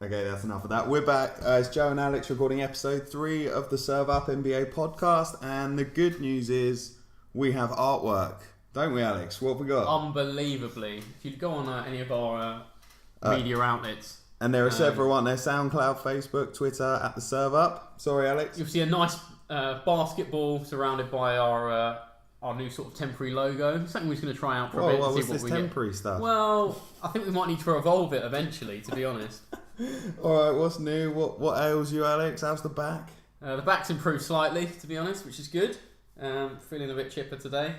Okay, that's enough of that. We're back. It's Joe and Alex recording episode 3 of the Serve Up NBA podcast. And the good news is we have artwork. Don't we, Alex? What have we got? Unbelievably. If you go on any of our media outlets. And there are several, aren't there? SoundCloud, Facebook, Twitter, at the Serve Up. Sorry, Alex. You'll see a nice basketball surrounded by our new sort of temporary logo. Something we're just going to try out for a bit. What's this temporary stuff? Well, I think we might need to evolve it eventually, to be honest. Alright, what's new? What ails you, Alex? How's the back? The back's improved slightly, to be honest, which is good. Feeling a bit chipper today.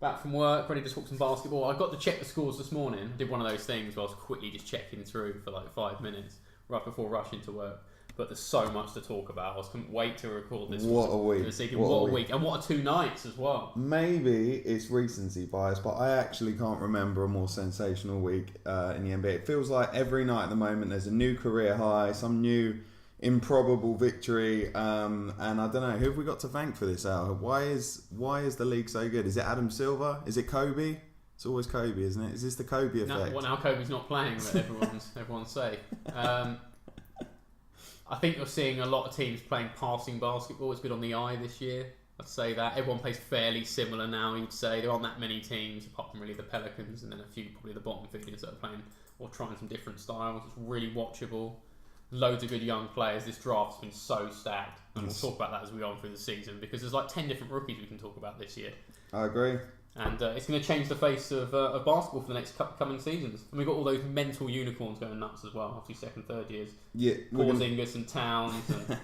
Back from work, ready to talk some basketball. I got to check the scores this morning. I did one of those things where I was quickly just checking through for like 5 minutes right before rushing to work. But there's so much to talk about. I just couldn't wait to record this. What a week. What a week. And what a 2 nights as well. Maybe it's recency bias, but I actually can't remember a more sensational week in the NBA. It feels like every night at the moment there's a new career high, some new improbable victory, and I don't know, who have we got to thank for this hour? Why is the league so good? Is it Adam Silver? Is it Kobe? It's always Kobe, isn't it? Is this the Kobe effect? No, now Kobe's not playing, but everyone's safe. I think you're seeing a lot of teams playing passing basketball. It's good on the eye this year. I'd say that. Everyone plays fairly similar now, you'd say. There aren't that many teams, apart from really the Pelicans, and then a few, probably the bottom feeders that are playing or trying some different styles. It's really watchable. Loads of good young players. This draft's been so stacked. And we'll talk about that as we go on through the season, because there's like 10 different rookies we can talk about this year. I agree. And it's going to change the face of basketball for the next coming seasons. And we've got all those mental unicorns going nuts as well, obviously second, third years. Yeah, Porzingis and Towns and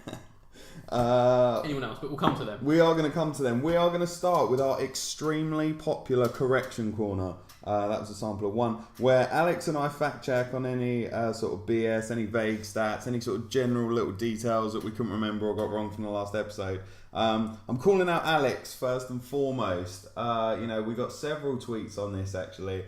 anyone else, but we'll come to them. We are going to come to them. We are going to start with our extremely popular correction corner. That was a sample of one, where Alex and I fact check on any sort of BS, any vague stats, any sort of general little details that we couldn't remember or got wrong from the last episode. I'm calling out Alex first and foremost. We got several tweets on this actually.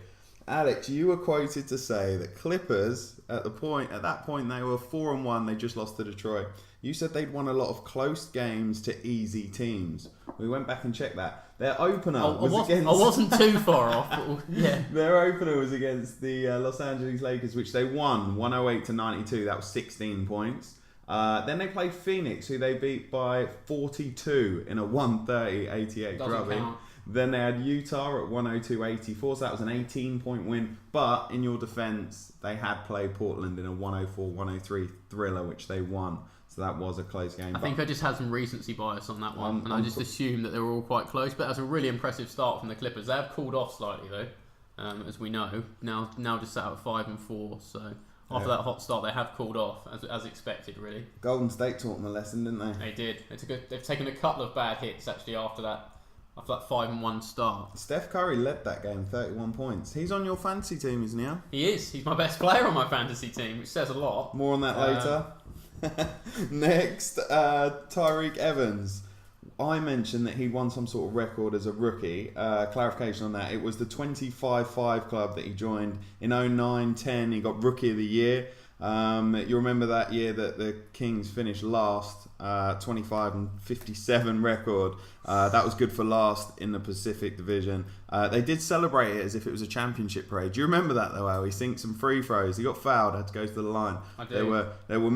Alex, you were quoted to say that Clippers at that point they were 4-1. They just lost to Detroit. You said they'd won a lot of close games to easy teams. We went back and checked that. Their opener against... I wasn't too far off. But yeah. Their opener was against the Los Angeles Lakers, which they won 108-92. That was 16 points. Then they played Phoenix, who they beat by 42 in a 130-88 drubbing. Then they had Utah at 102-84, so that was an 18-point win. But in your defence, they had played Portland in a 104-103 thriller, which they won. So that was a close game. I think I just had some recency bias on that one, and I just assumed that they were all quite close. But that's a really impressive start from the Clippers. They have cooled off slightly though, as we know. Now just sat at 5-4. So after that hot start, they have cooled off as expected, really. Golden State taught them a lesson, didn't they? They did. They've taken a couple of bad hits actually after that 5-1 start. Steph Curry led that game, 31 points. He's on your fantasy team, isn't he? He is. He's my best player on my fantasy team, which says a lot. More on that later. Next, Tyreke Evans. I mentioned that he won some sort of record as a rookie. Clarification on that. It was the 25-5 club that he joined in 09-10. He got Rookie of the Year. You remember that year that the Kings finished last, 25-57 record. That was good for last in the Pacific Division. They did celebrate it as if it was a championship parade. Do you remember that though, Al? He sinked some free throws. He got fouled, had to go to the line. I do. There were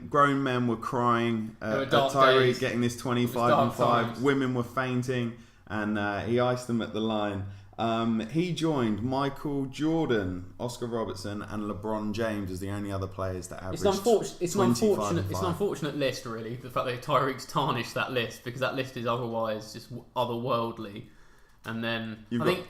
grown men were crying at Tyreke getting this 25-5. Women were fainting, and he iced them at the line. He joined Michael Jordan, Oscar Robertson, and LeBron James as the only other players that averaged. It's an unfortunate list, really. The fact that Tyreek's tarnished that list, because that list is otherwise just otherworldly. And then I think,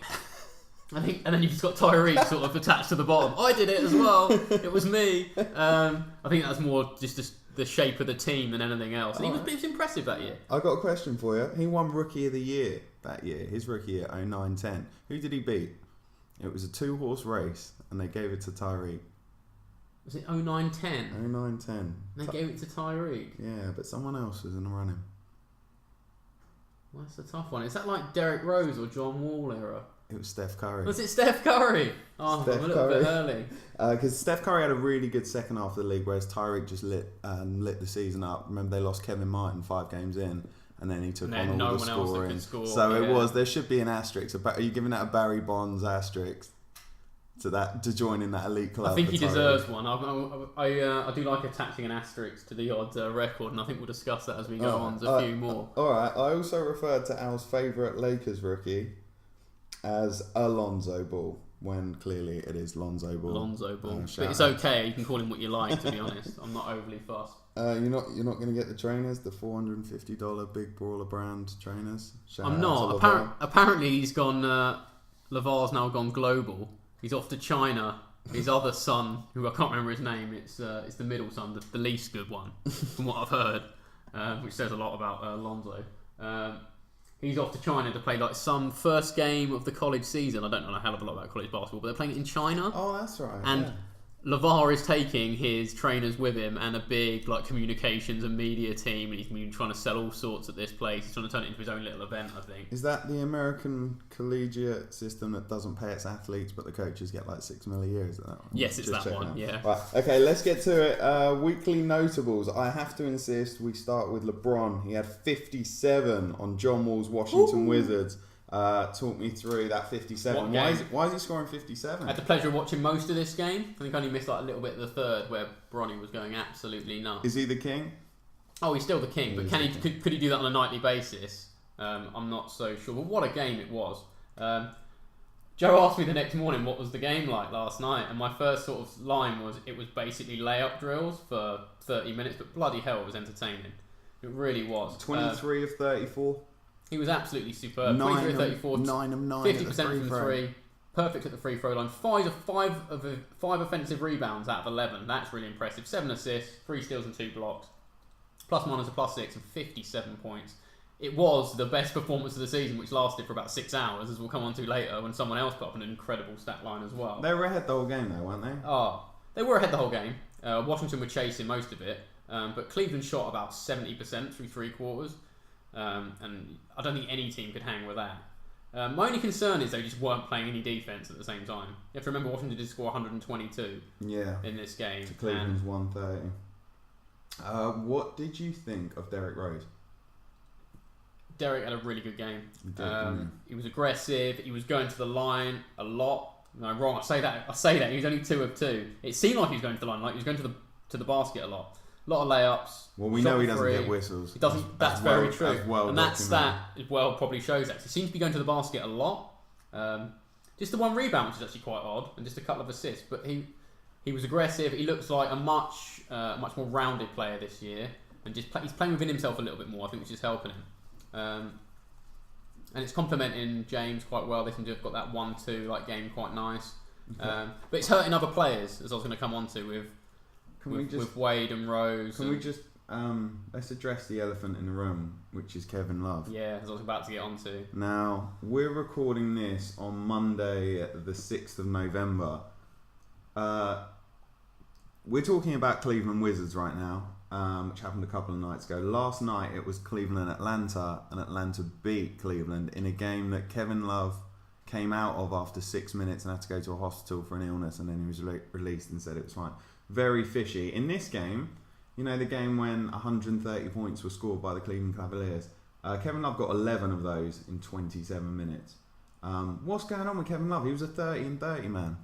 and then you've just got Tyreek sort of attached to the bottom. I did it as well. It was me. I think that's more just the shape of the team than anything else. And he was impressive that year. I got a question for you. He won Rookie of the Year that year. His rookie year, 09-10. Who did he beat? It was a 2-horse race, and they gave it to Tyreke. Was it 09-10? 09-10. And they gave it to Tyreke. Yeah, but someone else was in the running. Well, that's a tough one. Is that like Derrick Rose or John Wall era? It was Steph Curry. Was it Steph Curry? Oh, Steph I'm a little bit early. Because Steph Curry had a really good second half of the league, whereas Tyreke just lit the season up. Remember, they lost Kevin Martin 5 games in, and then he took on all the scoring. Score, so it was. There should be an asterisk. Are you giving that a Barry Bonds asterisk? to join in that elite club. I think he deserves one. I do like attaching an asterisk to the odd record, and I think we'll discuss that as we go on. There's a few more. All right. I also referred to Al's favourite Lakers rookie as Alonzo Ball, when clearly it is Lonzo Ball. Lonzo Ball. But it's okay. You can call him what you like, to be honest. I'm not overly fussed. You're not going to get the trainers, the $450 Big Brawler brand trainers. I'm not. Apparently he's gone. LeVar's now gone global. He's off to China. His other son, who I can't remember his name, it's the middle son, the least good one, from what I've heard, which says a lot about Lonzo. He's off to China to play like some first game of the college season. I don't know a hell of a lot about college basketball, but they're playing it in China. Oh, that's right. And LeVar is taking his trainers with him and a big like communications and media team, and he's been trying to sell all sorts at this place. He's trying to turn it into his own little event, I think. Is that the American collegiate system that doesn't pay its athletes, but the coaches get like $6 million a year? Is that one? Yes, it's that one. Yeah. Right. Okay, let's get to it. Weekly notables. I have to insist we start with LeBron. He had 57 on John Wall's Washington Wizards. Talk me through that 57. Why is he scoring 57? I had the pleasure of watching most of this game. I think I only missed like a little bit of the third where Bronny was going absolutely nuts. Is he the king? Oh, he's still the king, but could he do that on a nightly basis? I'm not so sure. But what a game it was. Joe asked me the next morning what was the game like last night, and my first sort of line was it was basically layup drills for 30 minutes, but bloody hell it was entertaining. It really was. 23 of 34. He was absolutely superb. 23 of 34, 9 of 9 50% from the three, perfect at the free throw line. Five offensive rebounds out of 11. That's really impressive. 7 assists, 3 steals and 2 blocks. Plus minus a +6 and 57 points. It was the best performance of the season, which lasted for about 6 hours, as we'll come on to later, when someone else put up an incredible stat line as well. They were ahead the whole game though, weren't they? Oh, they were ahead the whole game. Washington were chasing most of it, but Cleveland shot about 70% through 3 quarters. And I don't think any team could hang with that. My only concern is they just weren't playing any defense at the same time. You have to remember Washington did score 122 in this game. To Cleveland's 130. What did you think of Derrick Rose? Derrick had a really good game. He was aggressive. He was going to the line a lot. No, I'm wrong. I say that. He was only 2 of 2. It seemed like he was going to the line, like he was going to the basket a lot. A lot of layups. Well, we know he doesn't get whistles. He doesn't. That's very true. And that stat as well probably shows that. He seems to be going to the basket a lot. Just the 1 rebound, which is actually quite odd, and just a couple of assists. But he was aggressive. He looks like a much more rounded player this year, and he's playing within himself a little bit more. I think, which is helping him. And it's complementing James quite well. They seem to have got that 1-2 like game quite nice. Okay. But it's hurting other players, as I was going to come on to with Wade and Rose. Can we just let's address the elephant in the room, which is Kevin Love. Yeah, as I was about to get onto. Now, we're recording this on Monday, the 6th of November. We're talking about Cleveland Wizards right now, which happened a couple of nights ago. Last night it was Cleveland and Atlanta beat Cleveland in a game that Kevin Love came out of after 6 minutes and had to go to a hospital for an illness, and then he was released and said it was fine. Very fishy. In this game, you know, the game when 130 points were scored by the Cleveland Cavaliers, Kevin Love got 11 of those in 27 minutes. What's going on with Kevin Love? He was a 30 and 30 man.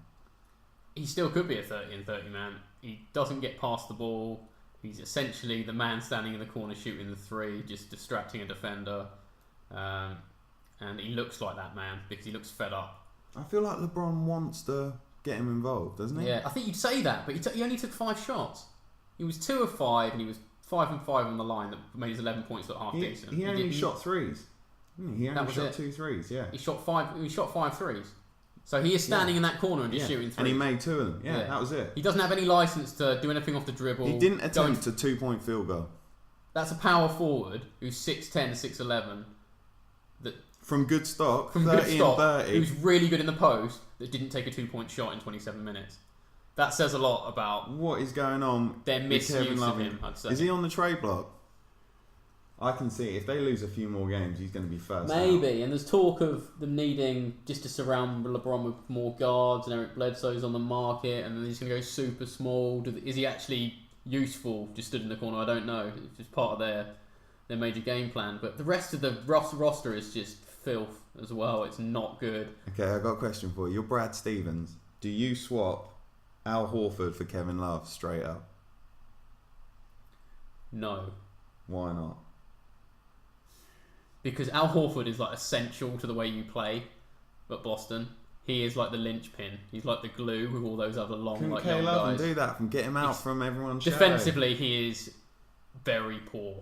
He still could be a 30 and 30 man. He doesn't get past the ball. He's essentially the man standing in the corner shooting the 3, just distracting a defender. And he looks like that man because he looks fed up. I feel like LeBron wants to get him involved, doesn't he? Yeah, I think you'd say that, but he only took 5 shots. He was 2 of 5, and he was 5 and 5 on the line that made his 11 points look half decent. He only shot 3s. He only shot 2 threes. Yeah. He shot 5 threes. So he is standing in that corner and just shooting 3s. And he made 2 of them. Yeah, that was it. He doesn't have any license to do anything off the dribble. He didn't attempt a 2-point field goal. That's a power forward who's 6'10", 6'11", that from good stock, 30 and 30, who's really good in the post, that didn't take a 2-point shot in 27 minutes. That says a lot about what is going on. Their misuse of him, I'd say. Is he on the trade block? I can see if they lose a few more games, he's going to be first. Maybe, and there's talk of them needing just to surround LeBron with more guards, and Eric Bledsoe's on the market, and then he's going to go super small. Is he actually useful? Just stood in the corner, I don't know. It's just part of their major game plan. But the rest of the roster is just filth as well. It's not good. Okay, I got a question for you. You're Brad Stevens. Do you swap Al Horford for Kevin Love straight up? No. Why not? Because Al Horford is like essential to the way you play at Boston. He is like the linchpin. He's like the glue with all those other long, Couldn't like K young Love guys. and do that and get him out from everyone's Defensively, he is very poor,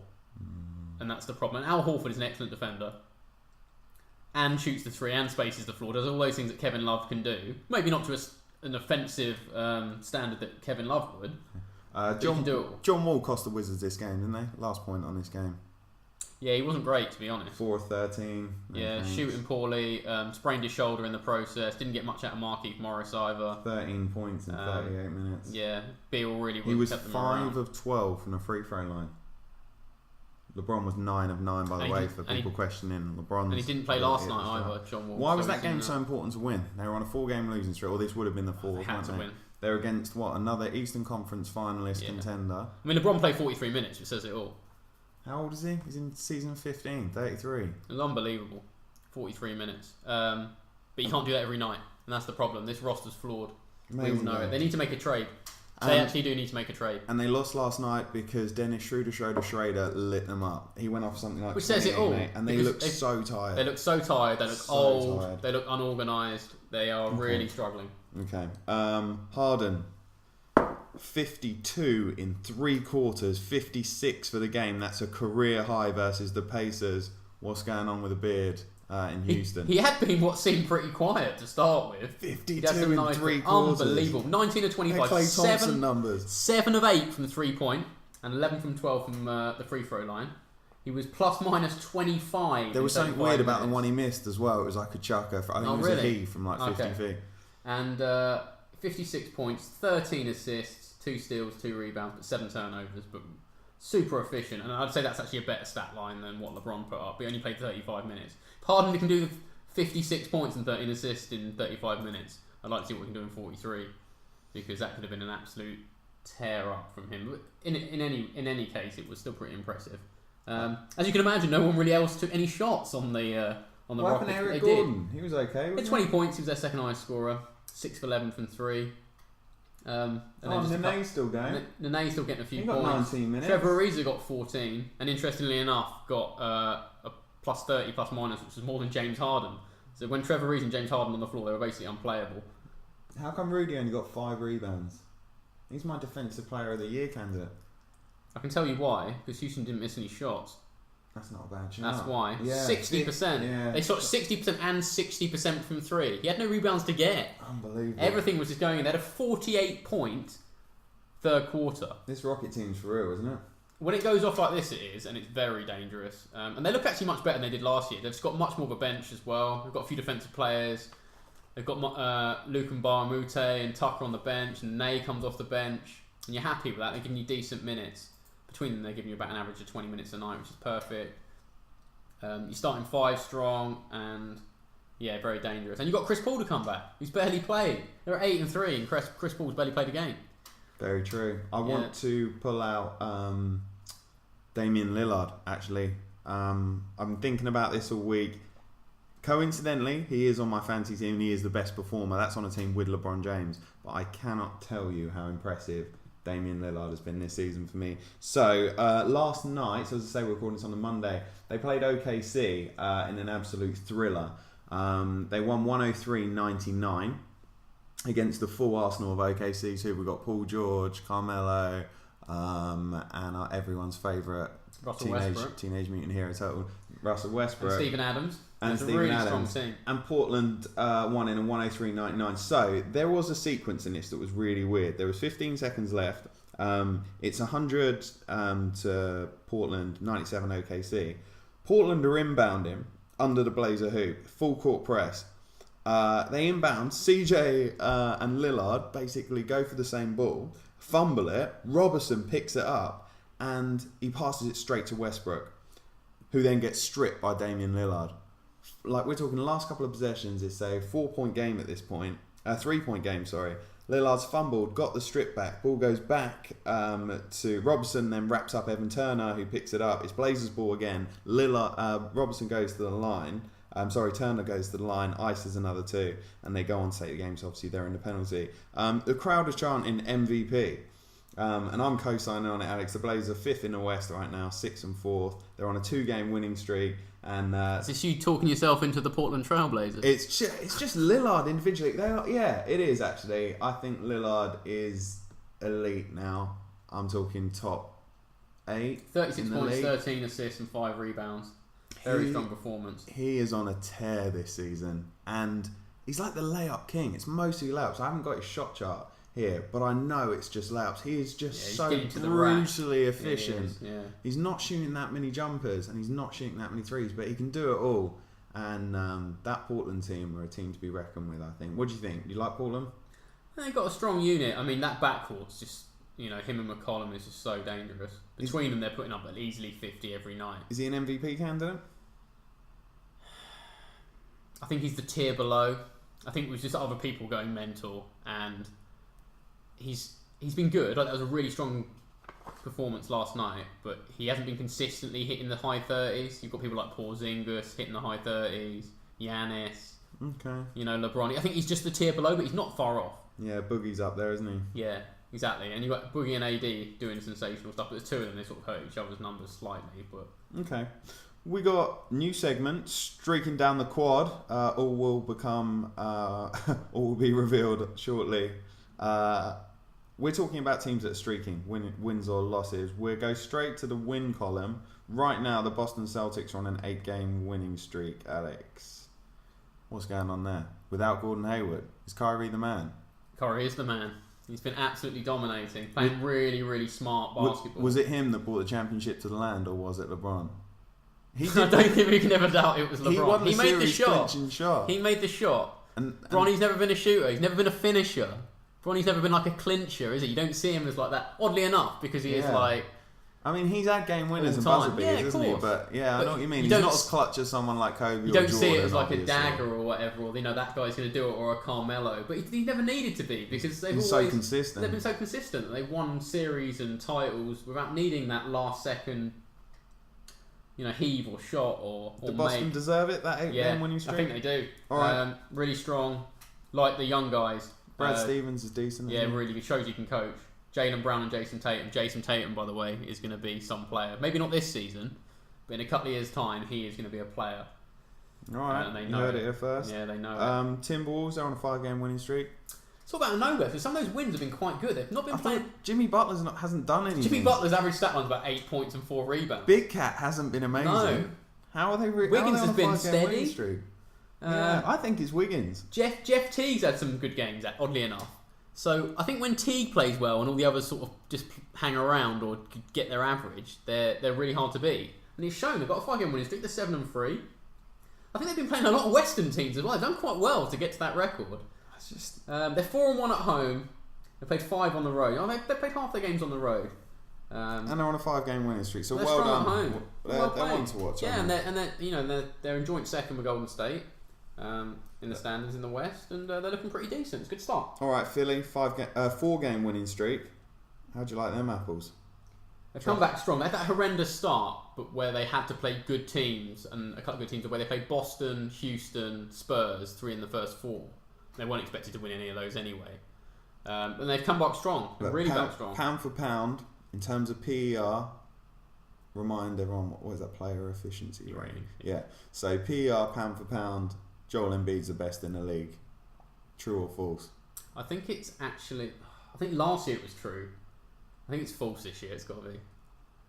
and that's the problem. And Al Horford is an excellent defender, and shoots the three, and spaces the floor. Does all those things that Kevin Love can do. Maybe not to an offensive standard that Kevin Love would. John Wall cost the Wizards this game, didn't they? Last point on this game. Yeah, he wasn't great, to be honest. 4 of 13. Yeah, shooting poorly, sprained his shoulder in the process, didn't get much out of Markieff Morris either. 13 points in 38 minutes. Yeah, Beal really He was kept them 5 around. of 12 from the free throw line. LeBron was 9 of 9, by the way, for people questioning LeBron's. And he didn't play last night either, John Wall. Why was that game so important to win? They were on a 4-game losing streak, or this would have been the 4th, They had to win. They're against, another Eastern Conference finalist contender. I mean, LeBron played 43 minutes, which says it all. How old is he? He's in season 15, 33. It was unbelievable. 43 minutes. But you can't do that every night, and that's the problem. This roster's flawed. We all know it. They need to make a trade. They actually do need to make a trade. And they lost last night because Dennis Schroeder lit them up. He went off something like... Which says it all. And they look so tired. They look so tired. They look old. They look unorganised. They are really struggling. Okay. Harden, 52 in 3 quarters, 56 for the game. That's a career high versus the Pacers. What's going on with the beard in Houston? He had been what seemed pretty quiet to start with. 52 in 3 quarters. Unbelievable. 19 of 25. Klay Thompson numbers. 7 of 8 from 3-point and 11 from 12 from the free throw line. He was plus minus 25. There was something weird about the one he missed as well. It was like a chucker. I think it was a he from like 50 feet. And 56 points, 13 assists, 2 steals, 2 rebounds, but 7 turnovers. But super efficient. And I'd say that's actually a better stat line than what LeBron put up. He only played 35 minutes. Harden can do 56 points and 13 assists in 35 minutes. I'd like to see what we can do in 43, because that could have been an absolute tear up from him. But in any case, it was still pretty impressive. As you can imagine, no one really else took any shots on the Rockets. Eric Gordon? He was okay. He had 20 points. He was their second highest scorer. 6 of 11 from 3. Nene's still going. Nene's still getting a few he points. Got 19 minutes. Trevor Ariza got 14, and interestingly enough, got a plus 30 plus minus, which is more than James Harden. So when Trevor Ariza and James Harden on the floor, they were basically unplayable. How come Rudy only got 5 rebounds? He's my defensive player of the year candidate. I can tell you why, because Houston didn't miss any shots. That's not a bad shot. That's why. Yeah. 60%. Yeah. They shot 60% and 60% from 3. He had no rebounds to get. Unbelievable. Everything was just going in. They had a 48-point third quarter. This Rocket team's for real, isn't it? When it goes off like this, it is, and it's very dangerous. And they look actually much better than they did last year. They've just got much more of a bench as well. They've got a few defensive players. They've got Luke and Baramute and Tucker on the bench, and Ney comes off the bench. And you're happy with that. They're giving you decent minutes. Between them, they're giving you about an average of 20 minutes a night, which is perfect. You're starting 5 strong, and yeah, very dangerous. And you've got Chris Paul to come back, who's barely played. They're at 8-3, and Chris Paul's barely played a game. Very true. I want to pull out Damian Lillard, actually. I'm thinking about this all week. Coincidentally, he is on my fantasy team, and he is the best performer. That's on a team with LeBron James. But I cannot tell you how impressive Damian Lillard has been this season for me. So last night, so as I say, we're recording this on a Monday, they played OKC in an absolute thriller. They won 103-99 against the full arsenal of OKC. So we've got Paul George, Carmelo, and everyone's favourite teenage mutant hero total, Russell Westbrook. And Steven Adams. And It's a really strong team. And Portland won in a 103-99. So there was a sequence in this that was really weird. There was 15 seconds left. It's 100 to Portland, 97 OKC. Portland are inbounding under the Blazer hoop, full court press. They inbound. CJ and Lillard basically go for the same ball, fumble it. Robertson picks it up, and he passes it straight to Westbrook, who then gets stripped by Damian Lillard. Like, we're talking the last couple of possessions, it's a 4-point game at this point. 3-point game, sorry. Lillard's fumbled, got the strip back. Ball goes back to Robertson, then wraps up Evan Turner, who picks it up. It's Blazers ball again. Robertson goes to the line. Turner goes to the line, ices another 2, and they go on to take the game. So obviously they're in the penalty. The crowd is chanting MVP. And I'm co-signing on it, Alex. The Blazers are 5th in the West right now, 6th and 4th. They're on a 2-game winning streak. And is this you talking yourself into the Portland Trailblazers? It's just Lillard individually. It is actually. I think Lillard is elite now. I'm talking top 8. 36 points, 13 assists, and 5 rebounds. Very strong performance. He is on a tear this season, and he's like the layup king. It's mostly layups. I haven't got his shot chart here, but I know it's just layups. He is just so brutally efficient. He's not shooting that many jumpers, and he's not shooting that many threes, but he can do it all. And that Portland team are a team to be reckoned with, I think. What do you think? Do you like Portland? They've got a strong unit. I mean, that backcourt's just, him and McCollum is just so dangerous. Between them, they're putting up at easily 50 every night. Is he an MVP candidate? I think he's the tier below. I think it was just other people going mental, and he's been good. Like, that was a really strong performance last night, but he hasn't been consistently hitting the high 30s. You've got people like Porzingis hitting the high 30s, Giannis, LeBron. I think he's just the tier below, but he's not far off. Yeah, Boogie's up there, isn't he? Yeah, exactly. And you've got Boogie and AD doing sensational stuff, but there's 2 of them, they sort of hurt each other's numbers slightly. But okay. We got new segment, streaking down the quad. All will be revealed shortly. We're talking about teams that are streaking, wins or losses. We'll go straight to the win column. Right now, the Boston Celtics are on an 8-game winning streak, Alex. What's going on there? Without Gordon Hayward, is Kyrie the man? Kyrie is the man. He's been absolutely dominating, playing really, really smart basketball. Was it him that brought the championship to the land, or was it LeBron? I don't think we can ever doubt it was LeBron. He made the shot. He made the shot. Bronny's never been a shooter. He's never been a finisher. Bronny's never been like a clincher, is he? You don't see him as like that. Oddly enough, because he is like... I mean, he's had game winners and buzzer beaters, isn't he? But I know what you mean. He's not as clutch as someone like Kobe or Jordan. You don't see it as like a dagger or whatever, or that guy's going to do it, or a Carmelo. But he never needed to be, because they've been so consistent. They've been so consistent. They've won series and titles without needing that last second, heave or shot or Does Boston deserve it, that 8-game winning streak? I think they do. All right. Really strong, like the young guys. Brad Stevens is decent. Yeah, really good. Shows you can coach. Jaylen Brown and Jason Tatum. Jason Tatum, by the way, is going to be some player. Maybe not this season, but in a couple of years' time, he is going to be a player. All right, and they know heard it here first. Yeah, they know it. Timberwolves, they're on a 5-game winning streak. It's all about nowhere, because some of those wins have been quite good. They've not been playing... Jimmy Butler hasn't done anything. Jimmy Butler's average stat line's about 8 points and 4 rebounds. Big Cat hasn't been amazing. No. How are they? Wiggins has been steady. I think it's Wiggins. Jeff Teague's had some good games, oddly enough. So I think when Teague plays well and all the others sort of just hang around or get their average, they're really hard to beat. And he's shown they've got a 5-game winning streak. They're 7-3. I think they've been playing a lot of Western teams as well. They've done quite well to get to that record. They're 4-1 at home. They played 5 on the road. They played half their games on the road. And they're on a 5-game winning streak. So they're well done. At home. They're one to watch. Yeah, they're in joint second with Golden State. In the standings in the West, and they're looking pretty decent. It's a good start. All right, Philly, 4-game winning streak. How do you like them apples? They've come back strong. They had that horrendous start, but where they had to play good teams, and a couple of good teams, where they played Boston, Houston, Spurs, 3 in the first 4. They weren't expected to win any of those anyway. And they've come back strong. Really back strong. Pound for pound, in terms of PER, remind everyone, what is that, player efficiency rating? Yeah. So PER, pound for pound, Joel Embiid's the best in the league. True or false? I think it's actually... I think last year it was true. I think it's false this year. It's got to be.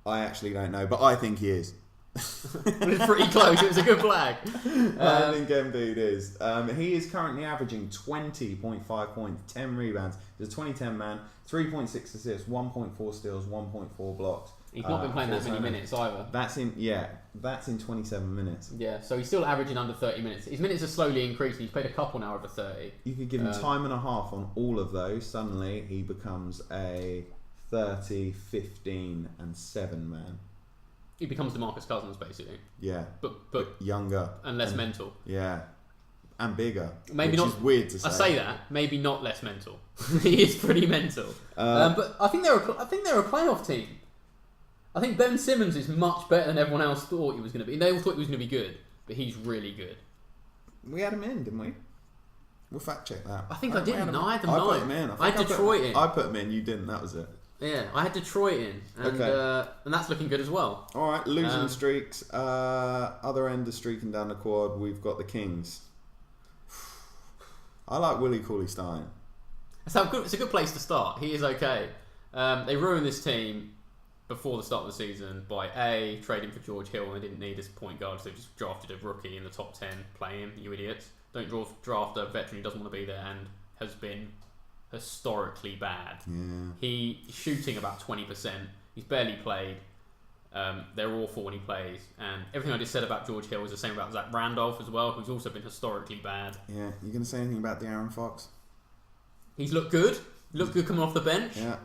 I actually don't know, but I think he is. It was pretty close. It was a good flag. I think Embiid is. He is currently averaging 20.5 points, 10 rebounds. He's a 2010 man, 3.6 assists, 1.4 steals, 1.4 blocks. He's not been playing that many minutes either. That's in 27 minutes. Yeah, so he's still averaging under 30 minutes. His minutes are slowly increasing. He's played a couple now over 30. You could give him time and a half on all of those. Suddenly, he becomes a 30, 15, and 7 man. He becomes DeMarcus Cousins, basically. Yeah, but younger and less mental. Yeah, and bigger. Maybe which not. Is weird to say. I say that. Maybe not less mental. He is pretty mental. But I think they're a playoff team. I think Ben Simmons is much better than everyone else thought he was going to be. They all thought he was going to be good, but he's really good. We had him in, didn't we? We'll fact check that. I think I didn't. No, I had them I nine. put him in. I had Detroit in. I put him in. You didn't. That was it. Yeah, I had Detroit in, and that's looking good as well. All right, losing streaks. Other end of streaking down the quad. We've got the Kings. I like Willie Cauley-Stein. It's a good place to start. He is okay. They ruined this team before the start of the season by trading for George Hill, and they didn't need his point guard, so they just drafted a rookie in the top 10. Play him, you idiots. Don't draft a veteran who doesn't want to be there and has been historically bad. Yeah. He's shooting about 20%. He's barely played. They're awful when he plays. And everything I just said about George Hill is the same about Zach Randolph as well, who's also been historically bad. Yeah. You going to say anything about De'Aaron Fox? He's looked good. Looked good coming off the bench. Yeah.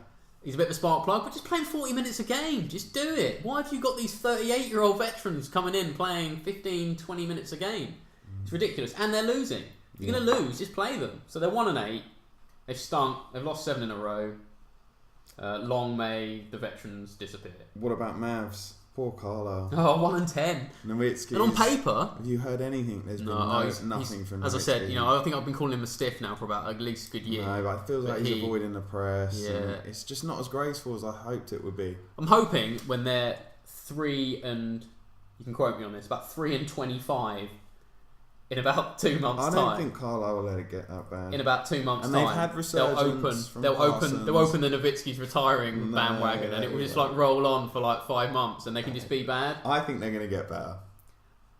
He's a bit of a spark plug, but just playing 40 minutes a game. Just do it. Why have you got these 38-year-old veterans coming in playing 15, 20 minutes a game? It's ridiculous. And they're losing. If you're going to lose, just play them. So they're 1-8. They've stunk. They've lost 7 in a row. Long may the veterans disappear. What about Mavs? Poor Carlo. Oh, 1-10. Nowitzki. And on paper... Have you heard anything? There's been nothing from Nowitzki. As I said, I think I've been calling him a stiff now for about at least a good year. No, but it feels like he's avoiding the press. Yeah. It's just not as graceful as I hoped it would be. I'm hoping when they're 3 and... You can quote me on this. About 3-25... In about 2 months' time. I don't think Carlisle will let it get that bad. In about 2 months' time. And they've had resurgence they'll open the Nowitzki's retiring bandwagon, and it will just like roll on for like 5 months, and they can just be bad. I think they're going to get better.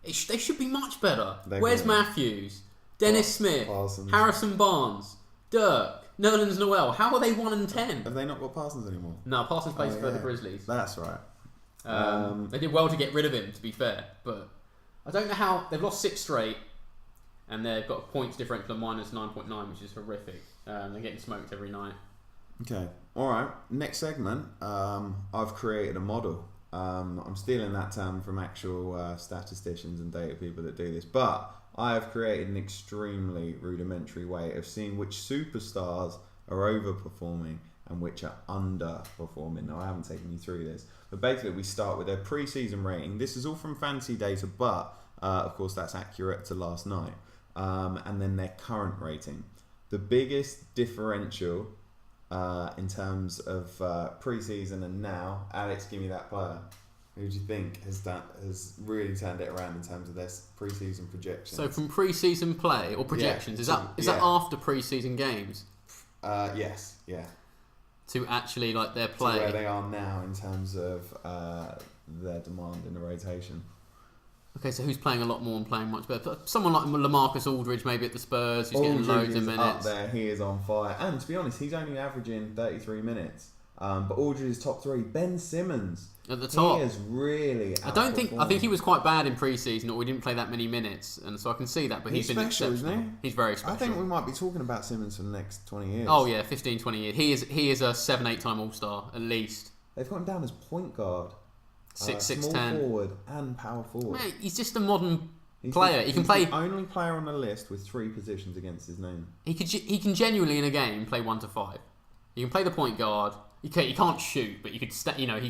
They should be much better. Where's Matthews? Dennis Smith? Parsons. Harrison Barnes? Dirk? Nerlens Noel? How are they 1-10? Have they not got Parsons anymore? No, Parsons plays for the Grizzlies. That's right. They did well to get rid of him, to be fair, but I don't know how... They've lost 6 straight. And they've got a points differential of -9.9, which is horrific. They're getting smoked every night. Okay. All right. Next segment. I've created a model. I'm stealing that term from actual statisticians and data people that do this. But I have created an extremely rudimentary way of seeing which superstars are overperforming and which are underperforming. Now, I haven't taken you through this. But basically, we start with their preseason rating. This is all from fantasy data, but, of course, that's accurate to last night. And then their current rating. The biggest differential in terms of preseason and now, Alex, give me that player. Who do you think has really turned it around in terms of their preseason projections? So from preseason play or projections, is that after preseason games? Yes, yeah. To actually like their play. To where they are now in terms of their demand in the rotation. Okay, so who's playing a lot more and playing much better? Someone like LaMarcus Aldridge, maybe at the Spurs, who's getting loads of minutes. Up there, he is on fire. And to be honest, he's only averaging 33 minutes. But Aldridge is top 3. Ben Simmons at the top. He is really. I think he was quite bad in pre-season, or we didn't play that many minutes, and so I can see that. But he's been special, exceptional. Isn't he? He's very special. I think we might be talking about Simmons for the next 20 years. Oh yeah, 15, 20 years. He is a 7-8 time All-Star at least. They've got him down as point guard. 6'10", small forward and power forward. Mate, he's just a modern player. He can play. The only player on the list with 3 positions against his name. He can genuinely in a game play 1 to 5. He can play the point guard. He can't shoot, but he can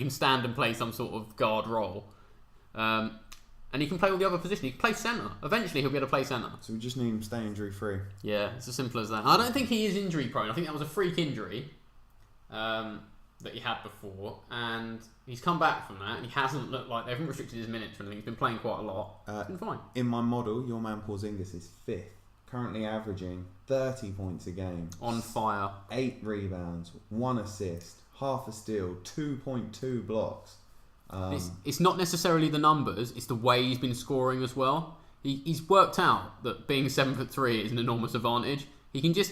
stand and play some sort of guard role. And he can play all the other positions. He can play centre. Eventually, he'll be able to play centre. So we just need him to stay injury free. Yeah, it's as simple as that. I don't think he is injury prone. I think that was a freak injury that he had before, and he's come back from that, and he hasn't looked like they haven't restricted his minutes or anything. He's been playing quite a lot. He's been fine. In my model, your man Porzingis is 5th, currently averaging 30 points a game. On fire. 8 rebounds, 1 assist, half a steal, 2.2 blocks. It's not necessarily the numbers, it's the way he's been scoring as well. He's worked out that being 7'3" is an enormous advantage. He can just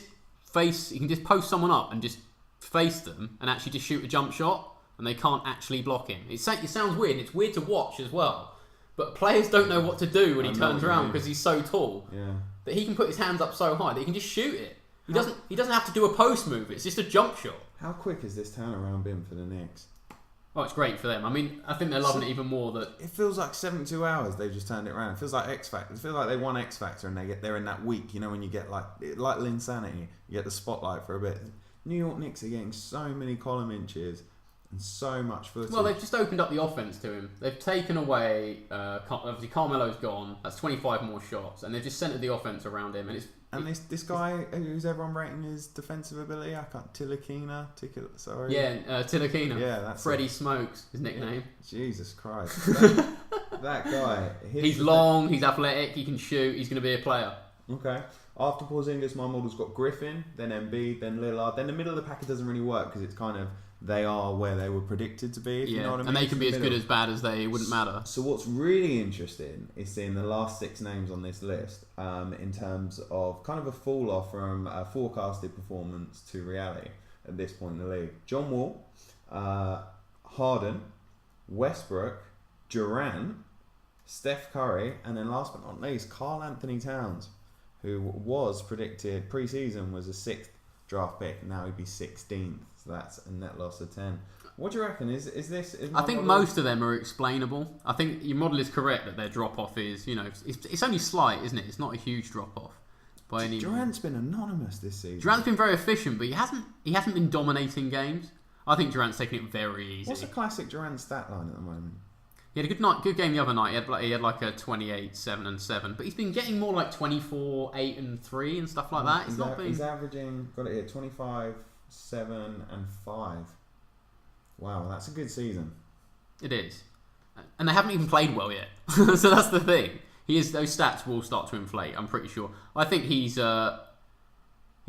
post someone up and just face them and actually just shoot a jump shot, and they can't actually block him. It sounds weird, and it's weird to watch as well. But players don't know what to do when he turns around because he's so tall. Yeah. That he can put his hands up so high that he can just shoot it. He doesn't have to do a post move. It's just a jump shot. How quick has this turnaround been for the Knicks? Oh, it's great for them. I mean, I think they're loving it even more that it feels like 72 hours they've just turned it around. It feels like X Factor. It feels like they won X Factor and they're in that week. You know, when you get like Linsanity, you get the spotlight for a bit. New York Knicks are getting so many column inches and so much footage. Well, they've just opened up the offense to him. They've taken away, obviously Carmelo's gone, that's 25 more shots, and they've just centered the offense around him. And this guy who's everyone rating his defensive ability, I can't, Tilakina, Tilakina. Yeah, that's Freddie Smokes, his nickname. Jesus Christ. That guy. He's long, he's athletic, he can shoot, he's going to be a player. Okay. After Porzingis, my model's got Griffin, then Embiid, then Lillard. Then the middle of the packet doesn't really work because it's kind of, they are where they were predicted to be. If you know what I mean? And they can be as good as bad as they wouldn't matter. So what's really interesting is seeing the last 6 names on this list in terms of kind of a fall off from forecasted performance to reality at this point in the league. John Wall, Harden, Westbrook, Durant, Steph Curry, and then last but not least, Karl Anthony Towns, who was predicted pre-season was a 6th draft pick. Now he'd be 16th. So that's a net loss of 10. What do you reckon? Is this? I think most of them are explainable. I think your model is correct that their drop off is, it's only slight, isn't it? It's not a huge drop off by any. Durant's been anonymous this season. Durant's been very efficient, but he hasn't been dominating games. I think Durant's taking it very easy. What's a classic Durant stat line at the moment? He had a good game the other night. He had like a 28, 7 and 7, but he's been getting more like 24, 8 and 3 and stuff like that. He's averaging, got it here, 25, 7 and 5. Wow, that's a good season. It is, and they haven't even played well yet. So that's the thing. Those stats will start to inflate. I'm pretty sure. I think he's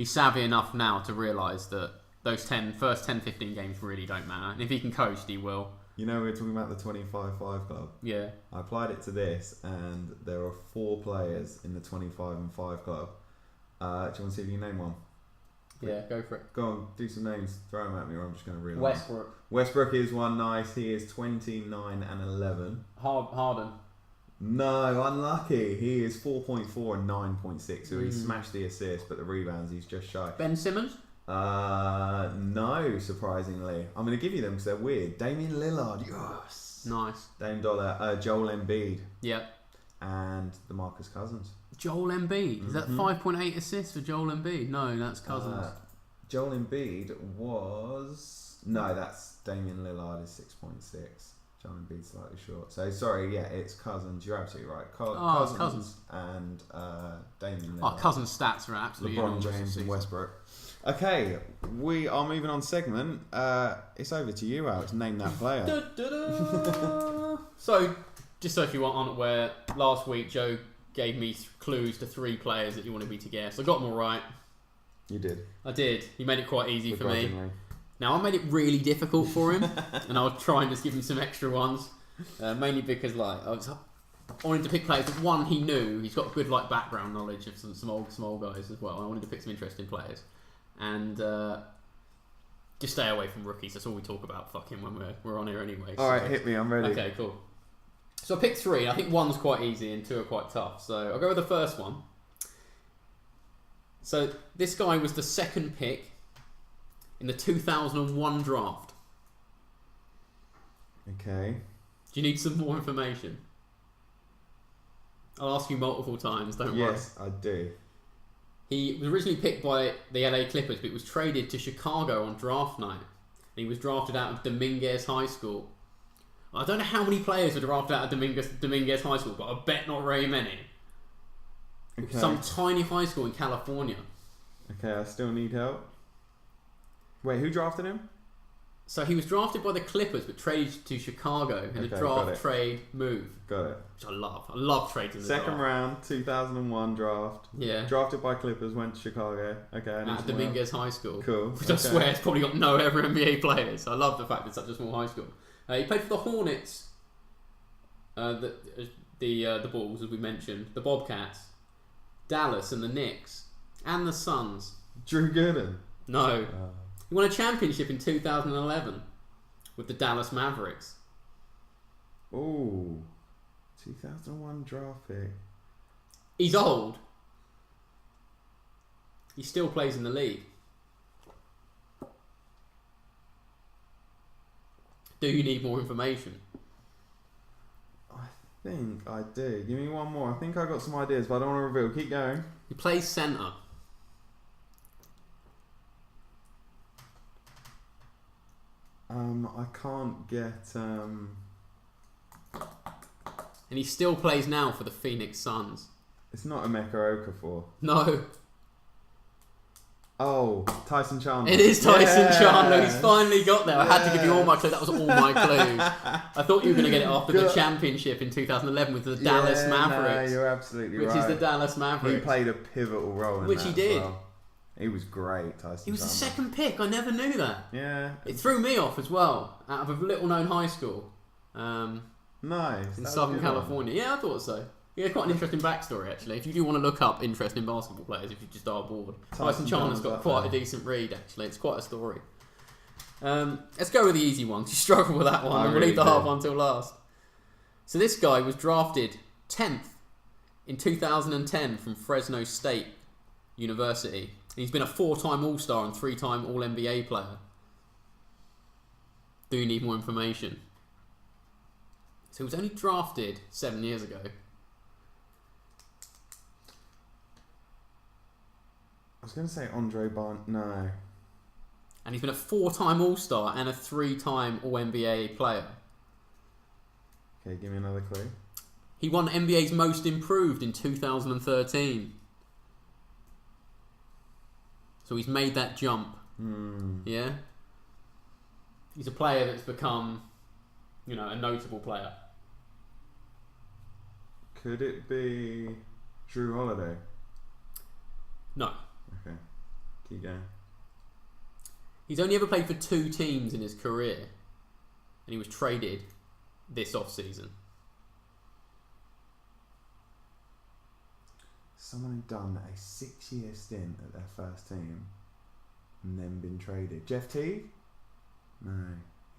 savvy enough now to realise that those first 10, 15 games really don't matter. And if he can coast, he will. We were talking about the 25-5 club. Yeah. I applied it to this, and there are 4 players in the 25 and 5 club. Do you want to see if you can name one? Yeah, go for it. Go on, do some names. Throw them at me, or I'm just going to read them. Westbrook is one, nice. He is 29 and 11. Harden. No, unlucky. He is 4.4 and 9.6. So he smashed the assist, but the rebounds he's just shy. Ben Simmons? No, surprisingly. I'm going to give you them because they're weird. Damian Lillard, yes. Nice. Dame Dollar, Joel Embiid. Yep. And DeMarcus Cousins. Joel Embiid? Is that 5.8 assists for Joel Embiid? No, that's Cousins. Joel Embiid was... No, that's Damian Lillard is 6.6. Joel Embiid slightly short. So, sorry, yeah, it's Cousins. You're absolutely right. Cousins. And Damian Lillard. Cousins' stats are absolutely LeBron James and Westbrook. Okay, we are moving on segment. It's over to you, Alex. Name that player. So, just so if you aren't aware, last week Joe gave me clues to 3 players that you wanted me to guess. I got them all right. You did. I did. He made it quite easy for me. Now, I made it really difficult for him, and I'll try and just give him some extra ones. Mainly because I wanted to pick players, but one he knew. He's got good background knowledge of some old small guys as well. I wanted to pick some interesting players. And just stay away from rookies. That's all we talk about fucking when we're on here anyway. Alright, hit me. I'm ready. Okay, cool. So I picked 3. I think one's quite easy and 2 are quite tough. So I'll go with the first one. So this guy was the 2nd pick in the 2001 draft. Okay. Do you need some more information? I'll ask you multiple times, don't worry. Yes, I do. He was originally picked by the LA Clippers, but he was traded to Chicago on draft night. And he was drafted out of Dominguez High School. I don't know how many players were drafted out of Dominguez High School, but I bet not very many. Okay. Some tiny high school in California. Okay, I still need help. Wait, who drafted him? So he was drafted by the Clippers, but traded to Chicago in a draft trade move. Got it. Which I love. I love trades in the draft. Second round, 2001 draft. Yeah. Drafted by Clippers, went to Chicago. Okay. At Dominguez High School. Cool. Which I swear it's probably got no ever NBA players. I love the fact it's such a small high school. He played for the Hornets, the Bulls, as we mentioned, the Bobcats, Dallas and the Knicks, and the Suns. Drew Gooden. No. He won a championship in 2011 with the Dallas Mavericks. Ooh. 2001 draft pick. He's old. He still plays in the league. Do you need more information? I think I do. Give me one more. I think I got some ideas, but I don't want to reveal. Keep going. He plays centre. I can't get. And he still plays now for the Phoenix Suns. It's not Emeka Okafor. No. Oh, Tyson Chandler. It is Tyson Yes. Chandler. He's finally got there. I had to give you all my clues. That was all my clues. I thought you were going to get it after the championship in 2011 with the Dallas Mavericks. No, you're absolutely which right. is the Dallas Mavericks. He played a pivotal role in Which that he as did. well. He was great, Tyson He was the Chandler. second pick. I never knew that. Yeah. It threw me off as well. Out of a little-known high school. Nice. In That was Southern a good one. California. Yeah, I thought so. Yeah, quite an interesting backstory actually. If you do want to look up interesting basketball players, if you just are bored, Tyson Chandler's got quite a decent read actually. It's quite a story. Let's go with the easy one. You struggle with that one, and we'll leave the hard one till last. So this guy was drafted 10th in 2010 from Fresno State University. He's been a 4-time All-Star and 3-time All-NBA player. Do you need more information? So he was only drafted 7 years ago. I was going to say Andre Barn. No. And he's been a 4-time All-Star and a 3-time All-NBA player. Okay, give me another clue. He won NBA's Most Improved in 2013. So he's made that jump. Yeah? He's a player that's become, a notable player. Could it be Drew Holiday? No. Okay. Keep going. He's only ever played for 2 teams in his career. And he was traded this off-season. Someone who'd done a 6-year stint at their first team and then been traded. Jeff Teague? No,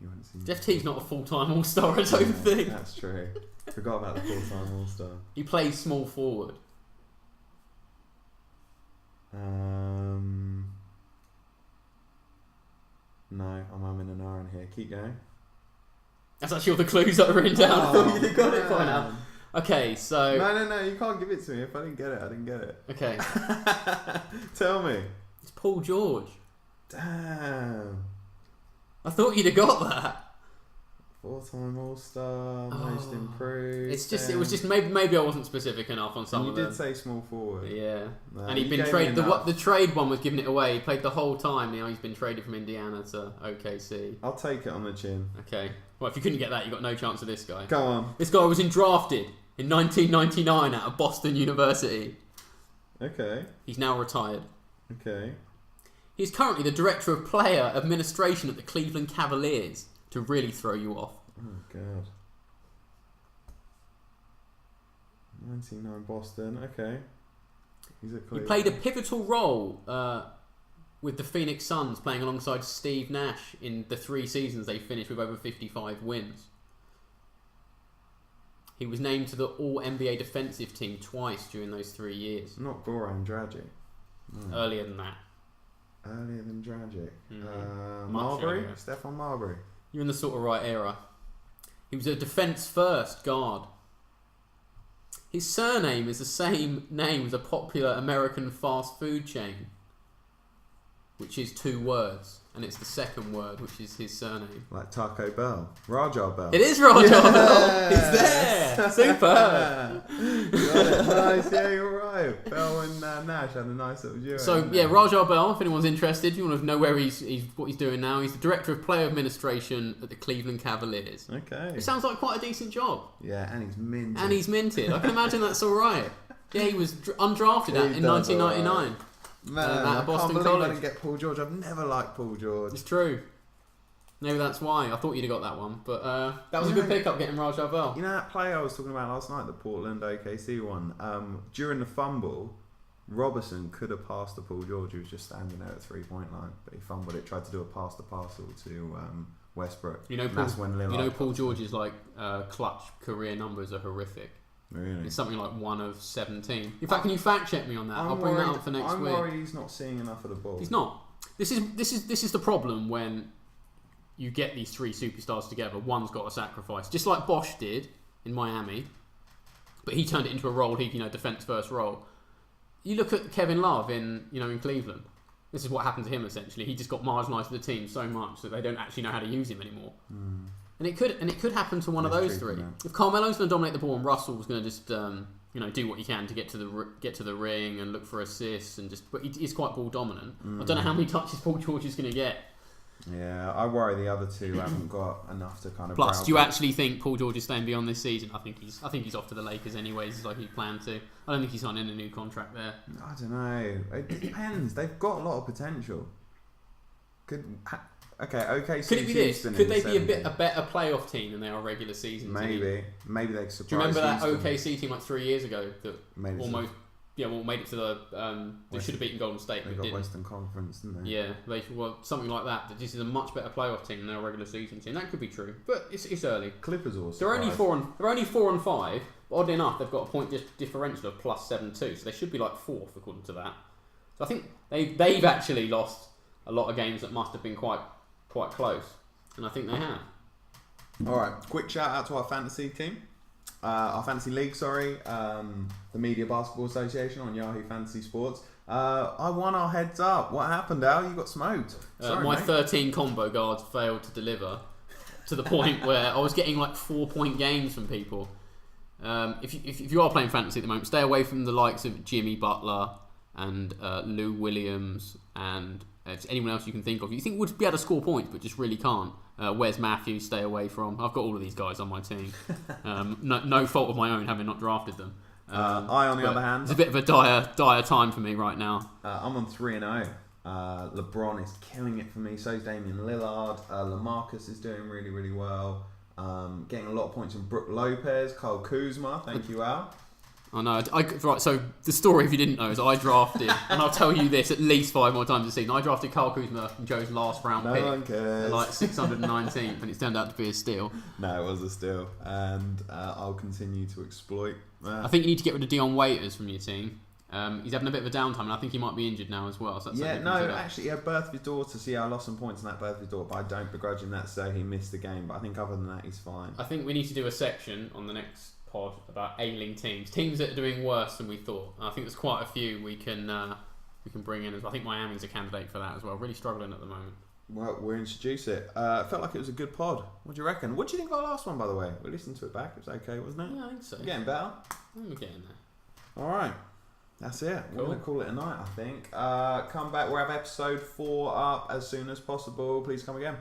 you haven't seen Jeff Teague's not a full-time All-Star, I don't think. That's true. Forgot about the full-time All-Star. He plays small forward. No, I'm umming and ahhing here. Keep going. That's actually all the clues that are written down. I thought you'd have got it by now. man. Okay, so... No, you can't give it to me. If I didn't get it, I didn't get it. Okay. Tell me. It's Paul George. Damn. I thought you'd have got that. 4-time All-Star, Most Improved. It was just maybe I wasn't specific enough on some You of them. did say small forward. Yeah. No, And he'd you been gave traded. me enough. The trade one was giving it away. He played the whole time. He's been traded from Indiana to OKC. I'll take it on the chin. Okay. Well, if you couldn't get that, you got no chance of this guy. Go on. This guy was drafted in 1999 out of Boston University. Okay. He's now retired. Okay. He's currently the director of player administration at the Cleveland Cavaliers. To really throw you off. Oh, God. 99 Boston. Okay. He's at He Cleveland. played a pivotal role with the Phoenix Suns, playing alongside Steve Nash in the 3 seasons they finished with over 55 wins. He was named to the All-NBA defensive team twice during those 3 years. Not Goran Dragic. No. Earlier than that. Earlier than Dragic. Much Marbury? earlier. Stefan Marbury. You're in the sort of right era. He was a defence-first guard. His surname is the same name as a popular American fast food chain, which is 2 words, and it's the second word, which is his surname. Like Taco Bell. Rajah Bell. It is Rajah Yes! Bell. It's there. Superb. Got it. Nice. Yeah, you're right. Bell and Nash had a nice little duo. So didn't yeah, they? Rajah Bell. If anyone's interested, if you want to know where he's what he's doing now, he's the director of player administration at the Cleveland Cavaliers. Okay. It sounds like quite a decent job. Yeah, and he's minted. And he's minted. I can imagine that's all right. Yeah, he was undrafted He in does 1999. Man, out of I Boston can't believe College. I didn't get Paul George. I've never liked Paul George. It's true. Maybe that's why. I thought you'd have got that one. But that was a good pickup getting Rajah Bell. You know that play I was talking about last night, the Portland OKC one? During the fumble, Robertson could have passed to Paul George, who was just standing there at the 3-point line. But he fumbled it, tried to do a pass to parcel to Westbrook. You know, And that's when Lillard Paul George's clutch career numbers are horrific. Really? It's something like 1 of 17. In fact, can you fact check me on that? I'll bring that up for next week. I'm worried he's not seeing enough of the ball. He's not. This is the problem when you get these 3 superstars together. One's got to sacrifice, just like Bosch did in Miami, but he turned it into a role. Defense first role. You look at Kevin Love in Cleveland. This is what happened to him essentially. He just got marginalised to the team so much that they don't actually know how to use him anymore. And it could happen to one of those three. If Carmelo's going to dominate the ball and Russell's going to just do what he can to get to the ring and look for assists but he's quite ball dominant. I don't know how many touches Paul George is going to get. Yeah, I worry the other two haven't got enough to kind of. Plus, do you actually think Paul George is staying beyond this season? I think he's off to the Lakers anyways, like he planned to. I don't think he's signing a new contract there. I don't know. It depends. They've got a lot of potential. Okay. Could it be this? Could they be a better playoff team than they are a regular season team? Maybe they could surprise. Do you remember that Houston. OKC team like 3 years ago that made it to the. They should have beaten Golden State. They got Western Conference, didn't they? Yeah, something like that. This is a much better playoff team than their regular season team. That could be true, but it's early. Clippers also. They're only 4 and 5. But oddly enough, they've got a point differential of +7-2, so they should be like 4th according to that. So I think they've actually lost a lot of games that must have been quite close, and I think they have. All right, quick shout out to our fantasy team. Our fantasy league, the Media Basketball Association on Yahoo Fantasy Sports. I won our heads up. What happened, Al? You got smoked. Sorry, my mate. 13 combo guards failed to deliver to the point where I was getting like 4-point games from people. If you are playing fantasy at the moment, stay away from the likes of Jimmy Butler and Lou Williams and anyone else you can think of. You think would be able to score points, but just really can't. Wes Matthews, stay away from. I've got all of these guys on my team. No fault of my own having not drafted them. I, on the other hand, it's a bit of a dire time for me right now. I'm on 3-0. LeBron is killing it for me. So is Damian Lillard. LaMarcus is doing really, really well. Getting a lot of points from Brook Lopez, Kyle Kuzma. Thank you, Al. I know. Right, so the story, if you didn't know, is I drafted, and I'll tell you this at least 5 more times this season, I drafted Kyle Kuzma in Joe's last round pick. No one cares. Like 619th, and it's turned out to be a steal. No, it was a steal. And I'll continue to exploit that. I think you need to get rid of Dion Waiters from your team. He's having a bit of a downtime, and I think he might be injured now as well. So that's actually, he had birth of his daughter. See, I lost some points in that birth of his daughter, but I don't begrudge him that, so he missed the game. But I think other than that, he's fine. I think we need to do a section on the next pod about ailing teams that are doing worse than we thought. I think there's quite a few we can bring in as well. I think Miami's a candidate for that as well. Really struggling at the moment. Well, we'll introduce it. Felt like it was a good pod. What do you reckon? What do you think of our last one, by the way? We listened to it back. It was okay, wasn't it? Yeah, I think so. We're getting better. We're getting there. All right. That's it. Cool. We're going to call it a night, I think. Come back. We'll have episode 4 up as soon as possible. Please come again.